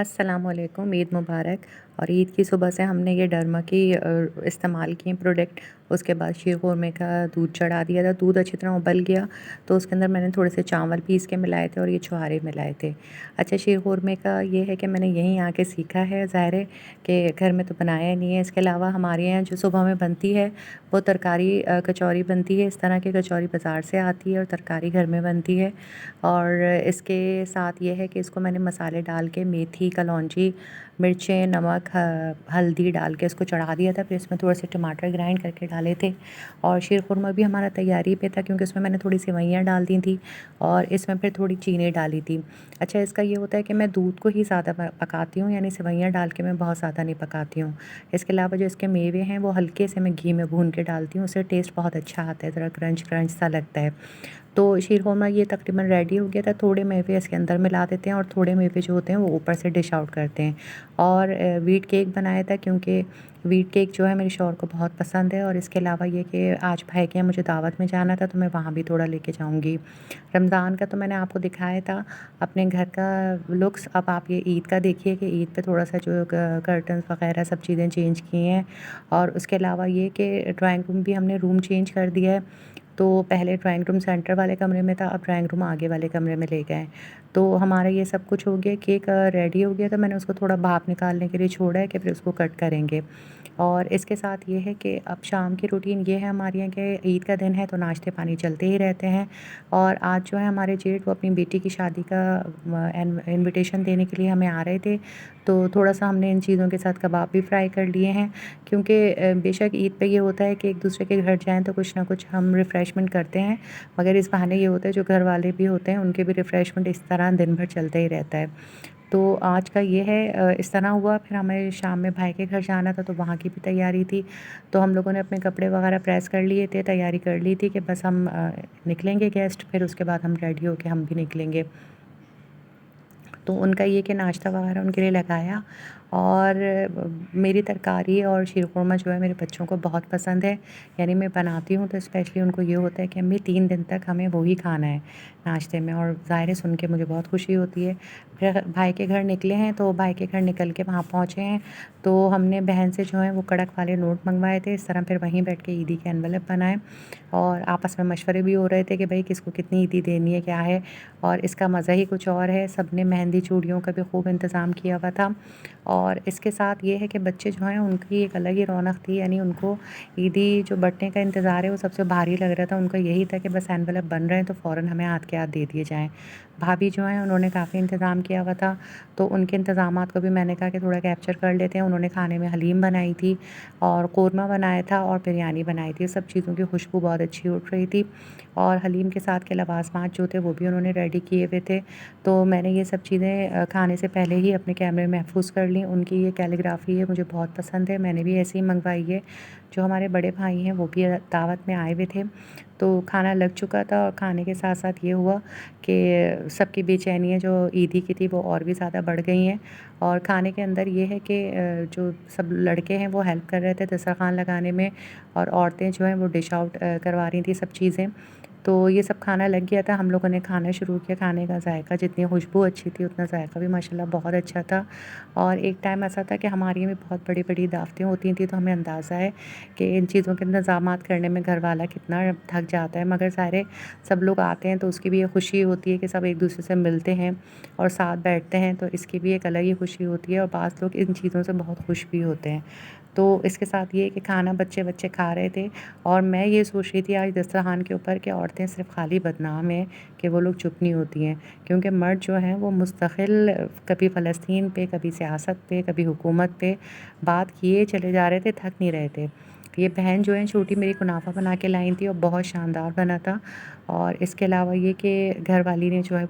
السلام علیکم، عید مبارک۔ اور عید کی صبح سے ہم نے یہ ڈرما کی استعمال کیے پروڈکٹ۔ اس کے بعد شیر خورمے کا دودھ چڑھا دیا تھا، دودھ اچھی طرح ابل گیا تو اس کے اندر میں نے تھوڑے سے چاول پیس کے ملائے تھے اور یہ چھوارے ملائے تھے۔ اچھا، شیر خورمے کا یہ ہے کہ میں نے یہیں آ کے سیکھا ہے، ظاہر ہے کہ گھر میں تو بنایا نہیں ہے۔ اس کے علاوہ ہمارے یہاں جو صبح میں بنتی ہے وہ ترکاری کچوری بنتی ہے، اس طرح کی کچوری بازار سے آتی ہے اور ترکاری گھر میں بنتی ہے۔ اور اس کے ساتھ یہ ہے کہ اس کو میں نے مسالے ڈال کے میتھی، کلونجی، مرچیں، نمک، ہلدی ڈال کے اس کو چڑھا دیا تھا۔ پھر اس میں تھوڑے سے ٹماٹر گرائنڈ کر کے ڈالے تھے۔ اور شیر خورمہ بھی ہمارا تیاری پہ تھا کیونکہ اس میں نے تھوڑی سوئیاں ڈال دی تھیں اور اس میں پھر تھوڑی چینی ڈالی تھی۔ اچھا، اس کا یہ ہوتا ہے کہ میں دودھ کو ہی زیادہ پکاتی ہوں، یعنی سوئیاں ڈال کے میں بہت زیادہ نہیں پکاتی ہوں۔ اس کے علاوہ جو اس کے میوے ہیں وہ ہلکے سے میں گھی میں بھون کے ڈالتی ہوں، اس سے ٹیسٹ بہت اچھا آتا ہے، ذرا کرنچ کرنچ سا لگتا ہے۔ تو شیر خورمہ یہ تقریباً ریڈی ہو گیا تھا۔ تھوڑے میوے اس کے اندر ملا دیتے ہیں اور تھوڑے میوے جو ہوتے ہیں وہ اوپر سے ڈش آؤٹ کرتے ہیں۔ اور ویٹ کیک بنایا تھا کیونکہ ویٹ کیک جو ہے میرے شوہر کو بہت پسند ہے۔ اور اس کے علاوہ یہ کہ آج بھائی کے یہاں مجھے دعوت میں جانا تھا تو میں وہاں بھی تھوڑا لے کے جاؤں گی۔ رمضان کا تو میں نے آپ کو دکھایا تھا اپنے گھر کا لکس، اب آپ یہ عید کا دیکھیے کہ عید پہ تھوڑا سا جو کرٹنس وغیرہ سب چیزیں چینج کی ہیں۔ اور اس کے علاوہ یہ کہ ڈرائنگ روم بھی ہم نے روم چینج کر دیا ہے۔ تو پہلے ڈرائنگ روم سینٹر والے کمرے میں تھا، اب ڈرائنگ روم آگے والے کمرے میں لے گئے۔ تو ہمارا یہ سب کچھ ہو گیا، کیک ریڈی ہو گیا تو میں نے اس کو تھوڑا بھاپ نکالنے کے لیے چھوڑا ہے کہ پھر اس کو کٹ کریں گے۔ اور اس کے ساتھ یہ ہے کہ اب شام کی روٹین یہ ہے ہمارے یہاں کہ عید کا دن ہے تو ناشتے پانی چلتے ہی رہتے ہیں۔ اور آج جو ہے ہمارے جیٹ وہ اپنی بیٹی کی شادی کا انویٹیشن دینے کے لیے ہمیں آ رہے تھے، تو تھوڑا سا ہم نے ان چیزوں کے ساتھ کباب بھی فرائی کر لیے ہیں کیونکہ بے شک عید پہ یہ ہوتا ہے کہ ایک دوسرے کے گھر جائیں تو کچھ نہ کچھ ہم ریفریشمنٹ کرتے ہیں، مگر اس بہانے یہ ہوتا ہے جو گھر والے بھی ہوتے ہیں ان کے بھی ریفریشمنٹ اس طرح دن بھر چلتا ہی رہتا ہے۔ تو آج کا یہ ہے، اس طرح ہوا۔ پھر ہمیں شام میں بھائی کے گھر جانا تھا تو وہاں کی بھی تیاری تھی، تو ہم لوگوں نے اپنے کپڑے وغیرہ پریس کر لیے تھے، تیاری کر لی تھی کہ بس ہم نکلیں گے گیسٹ، پھر اس کے بعد ہم ریڈی ہو کے ہم بھی نکلیں گے۔ تو ان کا یہ کہ ناشتہ وغیرہ ان کے لیے لگایا۔ اور میری ترکاری اور شیر خورمہ جو ہے میرے بچوں کو بہت پسند ہے، یعنی میں بناتی ہوں تو اسپیشلی ان کو یہ ہوتا ہے کہ امی 3 دن تک ہمیں وہی کھانا ہے ناشتے میں، اور ظاہر ہے سن کے مجھے بہت خوشی ہوتی ہے۔ پھر بھائی کے گھر نکلے ہیں تو بھائی کے گھر نکل کے وہاں پہنچے ہیں تو ہم نے بہن سے جو ہیں وہ کڑک والے نوٹ منگوائے تھے، اس طرح پھر وہیں بیٹھ کے عیدی کے انویلپ بنائے اور آپس میں مشورے بھی ہو رہے تھے کہ بھائی کس کو کتنی عیدی دینی ہے کیا ہے۔ اور اس کا مزہ ہی کچھ اور ہے، سب نے مہندی چوڑیوں کا بھی خوب انتظام کیا ہوا تھا۔ اور اس کے ساتھ یہ ہے کہ بچے جو ہیں ان کی ایک الگ ہی رونق تھی، یعنی ان کو عیدی جو بٹنے کا انتظار ہے وہ سب سے بھاری لگ رہا تھا۔ ان کا یہی تھا کہ بس انویلپ بن رہے ہیں تو فوراً ہمیں ہاتھ کے ہاتھ دے دیے جائیں۔ بھابھی جو ہیں انہوں نے کافی انتظام کیا ہوا تھا، تو ان کے انتظامات کو بھی میں نے کہا کہ تھوڑا کیپچر کر لیتے ہیں۔ انہوں نے کھانے میں حلیم بنائی تھی اور قورمہ بنایا تھا اور بریانی بنائی تھی، سب چیزوں کی خوشبو بہت اچھی اٹھ رہی تھی۔ اور حلیم کے ساتھ کے لوازمات جو تھے وہ بھی انہوں نے ریڈی کیے ہوئے تھے، تو میں نے یہ سب چیزیں کھانے سے پہلے ہی اپنے کیمرے میں محفوظ کر لیں۔ ان کی یہ کیلیگرافی ہے مجھے بہت پسند ہے، میں نے بھی ایسے ہی منگوائی ہے۔ جو ہمارے بڑے بھائی ہیں وہ بھی دعوت میں آئے ہوئے تھے، تو کھانا لگ چکا تھا اور کھانے کے ساتھ ساتھ یہ ہوا کہ سب کی بے چینیاں جو عیدی کی تھی وہ اور بھی زیادہ بڑھ گئی ہیں۔ اور کھانے کے اندر یہ ہے کہ جو سب لڑکے ہیں وہ ہیلپ کر رہے تھے دسترخوان لگانے میں، اور عورتیں جو ہیں وہ ڈش آؤٹ کروا رہی تھیں سب چیزیں۔ تو یہ سب کھانا لگ گیا تھا، ہم لوگوں نے کھانا شروع کیا۔ کھانے کا ذائقہ جتنی خوشبو اچھی تھی اتنا ذائقہ بھی ماشاءاللہ بہت اچھا تھا۔ اور ایک ٹائم ایسا تھا کہ ہماری میں بہت بڑی بڑی دعوتیں ہوتی تھیں تو ہمیں اندازہ ہے کہ ان چیزوں کے انتظامات کرنے میں گھر والا کتنا تھک جاتا ہے، مگر سارے سب لوگ آتے ہیں تو اس کی بھی یہ خوشی ہوتی ہے کہ سب ایک دوسرے سے ملتے ہیں اور ساتھ بیٹھتے ہیں، تو اس کی بھی ایک الگ ہی خوشی ہوتی ہے۔ اور بعض لوگ ان چیزوں سے بہت خوش بھی ہوتے ہیں۔ تو اس کے ساتھ یہ کہ کھانا بچے کھا رہے تھے اور میں یہ سوچ رہی تھی آج دسترخوان کے اوپر کہ عورتیں صرف خالی بدنام ہیں کہ وہ لوگ چپ نہیں ہوتی ہیں، کیونکہ مرد جو ہیں وہ مستقل کبھی فلسطین پہ، کبھی سیاست پہ، کبھی حکومت پہ بات کیے چلے جا رہے تھے، تھک نہیں رہے تھے۔ یہ بہن جو ہیں چھوٹی میری کنافہ بنا کے لائیں تھی اور بہت شاندار بنا تھا۔ اور اس کے علاوہ یہ کہ گھر والی نے جو ہے وہ